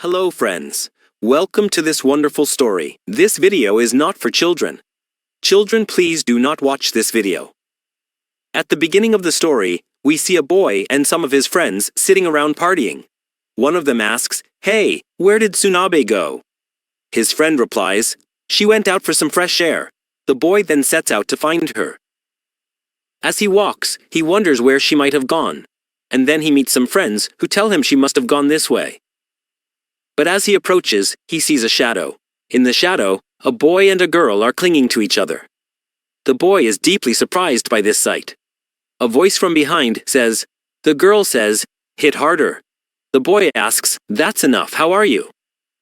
Hello friends. Welcome to this wonderful story. This video is not for children. Children, please do not watch this video. At the beginning of the story, we see a boy and some of his friends sitting around partying. One of them asks, "Hey, where did Tsunabe go?" His friend replies, "She went out for some fresh air." The boy then sets out to find her. As he walks, he wonders where she might have gone. And then he meets some friends who tell him she must have gone this way. But as he approaches, he sees a shadow. In the shadow, a boy and a girl are clinging to each other. The boy is deeply surprised by this sight. A voice from behind says, the girl says, "Hit harder." The boy asks, "That's enough, how are you?"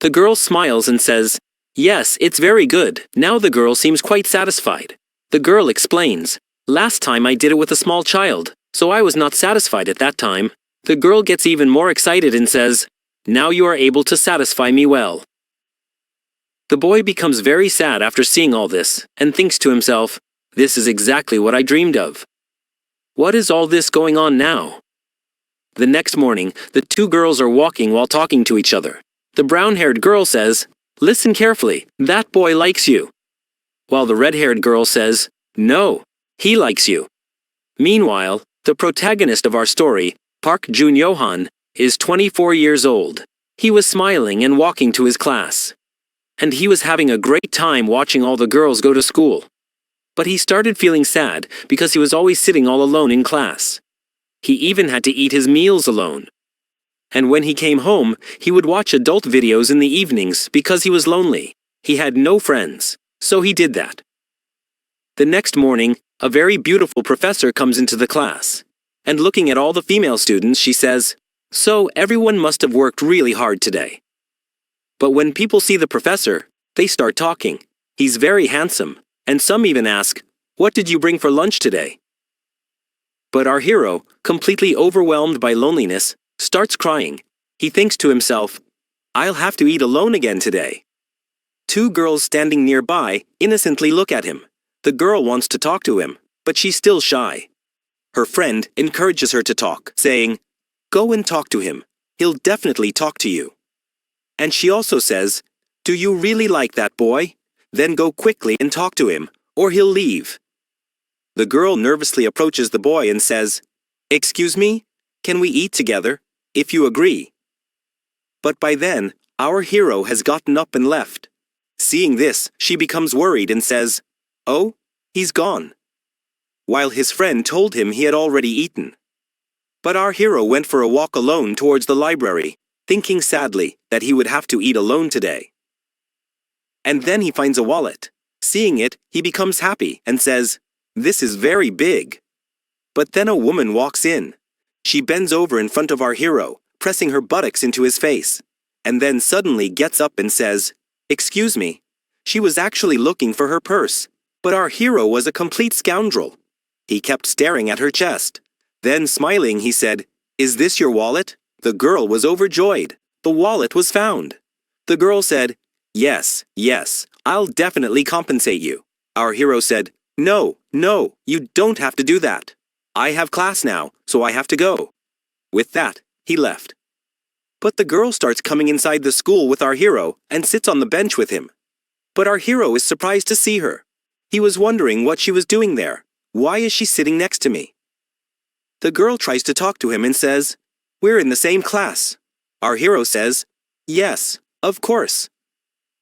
The girl smiles and says, "Yes, it's very good." Now the girl seems quite satisfied. The girl explains, "Last time I did it with a small child, so I was not satisfied at that time." The girl gets even more excited and says, "Now you are able to satisfy me well." The boy becomes very sad after seeing all this, and thinks to himself, "This is exactly what I dreamed of. What is all this going on now?" The next morning, the two girls are walking while talking to each other. The brown-haired girl says, "Listen carefully, that boy likes you." While the red-haired girl says, "No, he likes you." Meanwhile, the protagonist of our story, Park Jun-yohan, is 24 years old. He was smiling and walking to his class. And he was having a great time watching all the girls go to school. But he started feeling sad because he was always sitting all alone in class. He even had to eat his meals alone. And when he came home, he would watch adult videos in the evenings because he was lonely. He had no friends, so he did that. The next morning, a very beautiful professor comes into the class. And looking at all the female students, she says, "So everyone must have worked really hard today." But when people see the professor, they start talking. He's very handsome, and some even ask, "What did you bring for lunch today?" But our hero, completely overwhelmed by loneliness, starts crying. He thinks to himself, "I'll have to eat alone again today." Two girls standing nearby innocently look at him. The girl wants to talk to him, but she's still shy. Her friend encourages her to talk, saying, "Go and talk to him. He'll definitely talk to you." And she also says, "Do you really like that boy? Then go quickly and talk to him, or he'll leave." The girl nervously approaches the boy and says, "Excuse me? Can we eat together, if you agree?" But by then, our hero has gotten up and left. Seeing this, she becomes worried and says, "Oh, he's gone." While his friend told him he had already eaten. But our hero went for a walk alone towards the library, thinking sadly that he would have to eat alone today. And then he finds a wallet. Seeing it, he becomes happy and says, "This is very big." But then a woman walks in. She bends over in front of our hero, pressing her buttocks into his face, and then suddenly gets up and says, "Excuse me." She was actually looking for her purse, but our hero was a complete scoundrel. He kept staring at her chest. Then smiling, he said, "Is this your wallet?" The girl was overjoyed. The wallet was found. The girl said, Yes, I'll definitely compensate you." Our hero said, No, you don't have to do that. I have class now, so I have to go." With that, he left. But the girl starts coming inside the school with our hero and sits on the bench with him. But our hero is surprised to see her. He was wondering what she was doing there. Why is she sitting next to me? The girl tries to talk to him and says, "We're in the same class." Our hero says, "Yes, of course."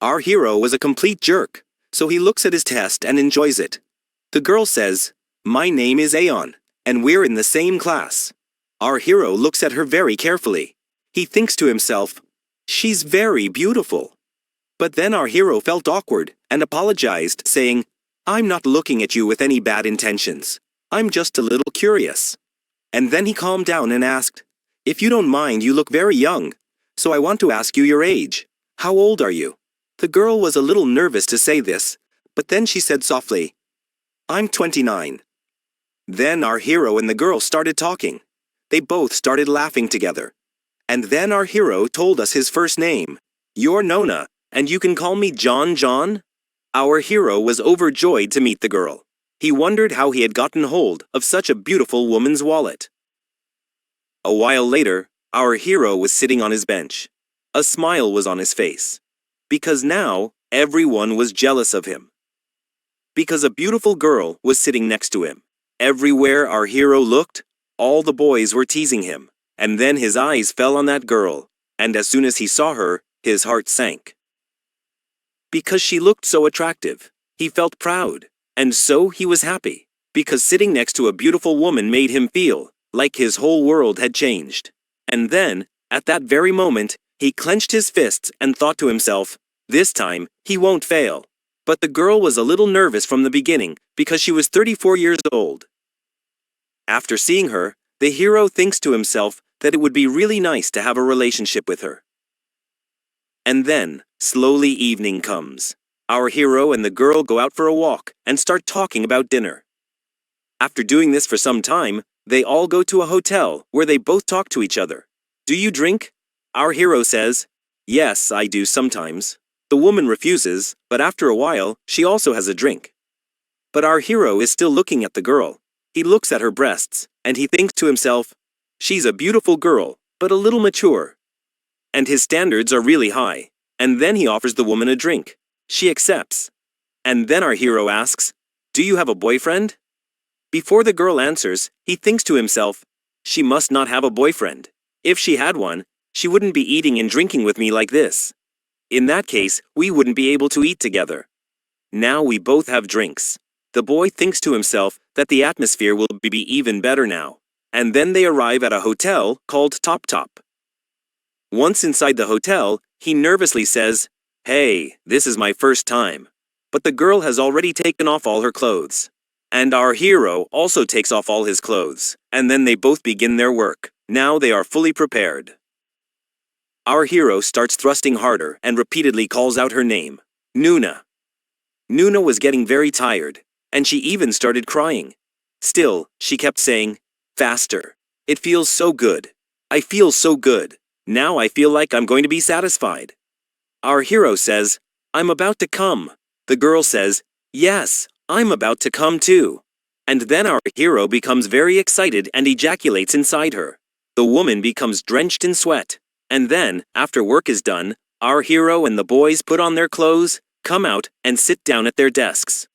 Our hero was a complete jerk, so he looks at his test and enjoys it. The girl says, "My name is Aeon, and we're in the same class." Our hero looks at her very carefully. He thinks to himself, "She's very beautiful." But then our hero felt awkward and apologized, saying, "I'm not looking at you with any bad intentions. I'm just a little curious." And then he calmed down and asked, "If you don't mind, you look very young, so I want to ask you your age. How old are you?" The girl was a little nervous to say this, but then she said softly, "I'm 29. Then our hero and the girl started talking. They both started laughing together. And then our hero told us his first name. "You're Nona, and you can call me John." Our hero was overjoyed to meet the girl. He wondered how he had gotten hold of such a beautiful woman's wallet. A while later, our hero was sitting on his bench. A smile was on his face. Because now, everyone was jealous of him. Because a beautiful girl was sitting next to him. Everywhere our hero looked, all the boys were teasing him. And then his eyes fell on that girl, and as soon as he saw her, his heart sank. Because she looked so attractive, he felt proud, and so he was happy. Because sitting next to a beautiful woman made him feel like his whole world had changed. And then, at that very moment, he clenched his fists and thought to himself, this time, he won't fail. But the girl was a little nervous from the beginning because she was 34 years old. After seeing her, the hero thinks to himself that it would be really nice to have a relationship with her. And then, slowly evening comes. Our hero and the girl go out for a walk and start talking about dinner. After doing this for some time, they all go to a hotel where they both talk to each other. Do you drink? Our hero says, yes, I do sometimes. The woman refuses, but after a while, she also has a drink. But our hero is still looking at the girl. He looks at her breasts, and he thinks to himself, she's a beautiful girl, but a little mature. And his standards are really high. And then he offers the woman a drink. She accepts. And then our hero asks, do you have a boyfriend? Before the girl answers, he thinks to himself, she must not have a boyfriend. If she had one, she wouldn't be eating and drinking with me like this. In that case, we wouldn't be able to eat together. Now we both have drinks. The boy thinks to himself that the atmosphere will be even better now. And then they arrive at a hotel called Top Top. Once inside the hotel, he nervously says, hey, this is my first time. But the girl has already taken off all her clothes. And our hero also takes off all his clothes. And then they both begin their work. Now they are fully prepared. Our hero starts thrusting harder and repeatedly calls out her name, Nuna. Nuna was getting very tired, and she even started crying. Still, she kept saying, faster. It feels so good. I feel so good. Now I feel like I'm going to be satisfied. Our hero says, I'm about to come. The girl says, yes, I'm about to come too. And then our hero becomes very excited and ejaculates inside her. The woman becomes drenched in sweat. And then, after work is done, our hero and the boys put on their clothes, come out, and sit down at their desks.